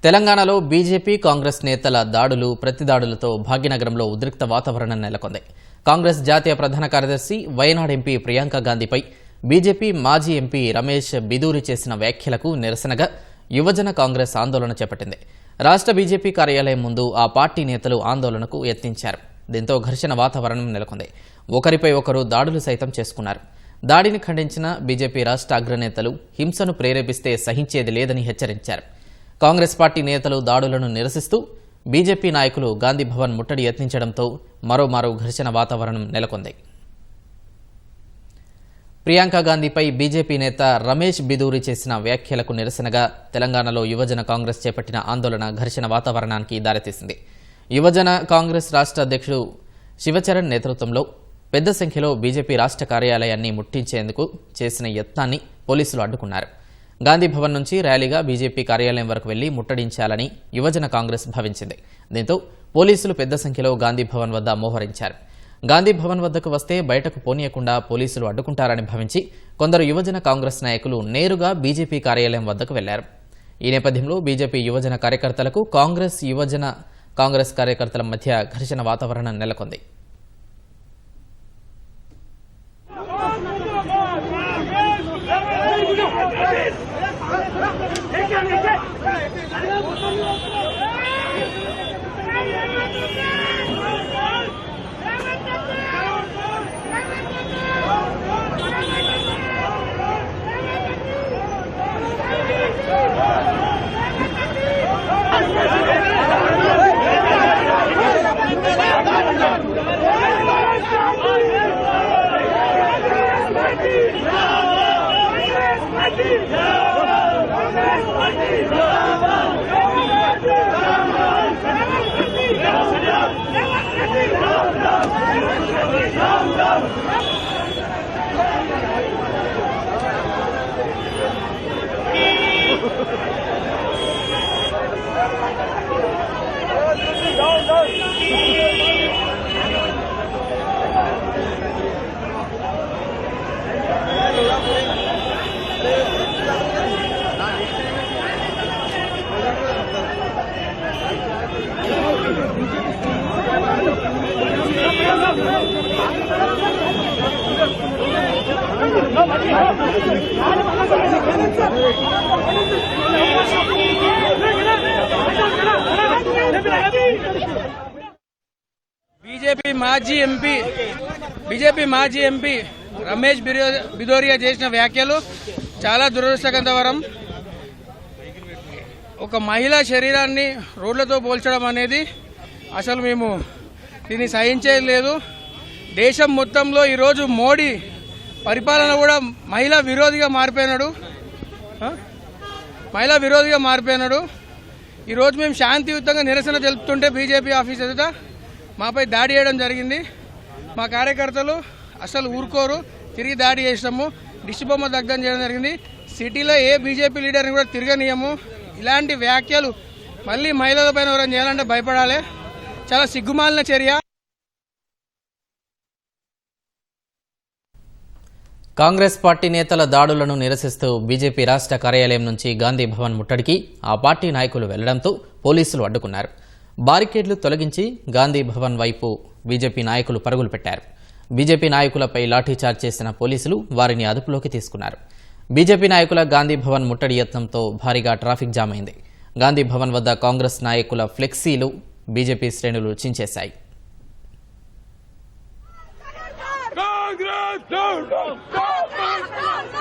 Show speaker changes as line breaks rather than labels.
తెలంగాణలో బీజేపీ కాంగ్రెస్ నేతల దాడులు ప్రతిదాడులతో భాగ్యనగరంలో ఉద్రిక్త వాతావరణం నెలకొంది. కాంగ్రెస్ జాతీయ ప్రధాన కార్యదర్శి వయనాడ్ ఎంపీ ప్రియాంక గాంధీపై బీజేపీ మాజీ ఎంపీ రమేష్ బిదూరి చేసిన వ్యాఖ్యలకు నిరసనగా యువజన కాంగ్రెస్ ఆందోళన చేపట్టింది. రాష్ట్ర బీజేపీ కార్యాలయం ముందు ఆ పార్టీ నేతలు ఆందోళనకు యత్నించారు. దీంతో ఘర్షణ వాతావరణం నెలకొంది. ఒకరిపై ఒకరు దాడులు సైతం చేసుకున్నారు. దాడిని ఖండించిన బీజేపీ రాష్ట్ర అగ్రనేతలు హింసను ప్రేరేపిస్తే సహించేది లేదని హెచ్చరించారు. కాంగ్రెస్ పార్టీ నేతలు దాడులను నిరసిస్తూ బీజేపీ నాయకులు గాంధీ భవన్ ముట్టడి యత్నించడంతో మరోమారు ఘర్షణ వాతావరణం నెలకొంది. ప్రియాంక గాంధీపై బీజేపీ నేత రమేష్ బిదూరి చేసిన వ్యాఖ్యలకు నిరసనగా తెలంగాణలో యువజన కాంగ్రెస్ చేపట్టిన ఆందోళన ఘర్షణ వాతావరణానికి దారితీసింది. యువజన కాంగ్రెస్ రాష్ట్ర అధ్యక్షుడు శివచరణ్ నేతృత్వంలో పెద్ద సంఖ్యలో బీజేపీ రాష్ట్ర కార్యాలయాన్ని ముట్టించేందుకు చేసిన యత్నాన్ని పోలీసులు అడ్డుకున్నారు. గాంధీ భవన్ నుంచి ర్యాలీగా బీజేపీ కార్యాలయం వరకు వెళ్లి ముట్టడించాలని యువజన కాంగ్రెస్ భావించింది. దీంతో పోలీసులు పెద్ద సంఖ్యలో గాంధీ భవన్ వద్ద మోహరించారు. గాంధీ భవన్ వద్దకు వస్తే బయటకు పోనీయకుండా పోలీసులు అడ్డుకుంటారని భావించి కొందరు యువజన కాంగ్రెస్ నాయకులు నేరుగా బీజేపీ కార్యాలయం వద్దకు వెళ్లారు. ఈ నేపథ్యంలో బీజేపీ యువజన కార్యకర్తలకు యువజన కాంగ్రెస్ కార్యకర్తల మధ్య ఘర్షణ వాతావరణం నెలకొంది.
బీజేపీ మాజీ ఎంపీ రమేష్ బిదోరియా చేసిన వ్యాఖ్యలు చాలా దురదృష్టకరం. ఒక మహిళా శరీరాన్ని రోడ్లతో పోల్చడం అనేది అసలు మేము దీన్ని సహించేది లేదు. దేశం మొత్తంలో ఈరోజు మోడీ పరిపాలన కూడా మహిళా విరోధిగా మారిపోయినాడు. ఈరోజు మేము శాంతియుతంగా నిరసన తెలుపుతుంటే బీజేపీ ఆఫీస్ ఎదుట మాపై దాడి చేయడం జరిగింది. మా కార్యకర్తలు అసలు ఊరుకోరు, తిరిగి దాడి చేసాము. దిష్టి బొమ్మ దగ్ధం చేయడం జరిగింది. సిటీలో ఏ బీజేపీ లీడర్ని కూడా తిరగనీయము. ఇలాంటి వ్యాఖ్యలు మళ్ళీ మహిళల పైన ఎవరైనా చేయాలంటే భయపడాలి. చాలా సిగ్గుమాలిన చర్య.
కాంగ్రెస్ పార్టీ నేతల దాడులను నిరసిస్తూ బీజేపీ రాష్ట్ర కార్యాలయం నుంచి గాంధీ భవన్ ముట్టడికి ఆ పార్టీ నాయకులు వెళ్లడంతో పోలీసులు అడ్డుకున్నారు. బారికేడ్లు తొలగించి గాంధీ భవన్ వైపు బీజేపీ నాయకులు పరుగులు పెట్టారు. బీజేపీ నాయకులపై లాఠీచార్జ్ చేసిన పోలీసులు వారిని అదుపులోకి తీసుకున్నారు. బీజేపీ నాయకుల గాంధీ భవన్ ముట్టడి యత్నంతో భారీగా ట్రాఫిక్ జామ్ అయింది. గాంధీ భవన్ వద్ద కాంగ్రెస్ నాయకుల ఫ్లెక్సీలు బీజేపీ శ్రేణులు చించేశాయి.
Congress!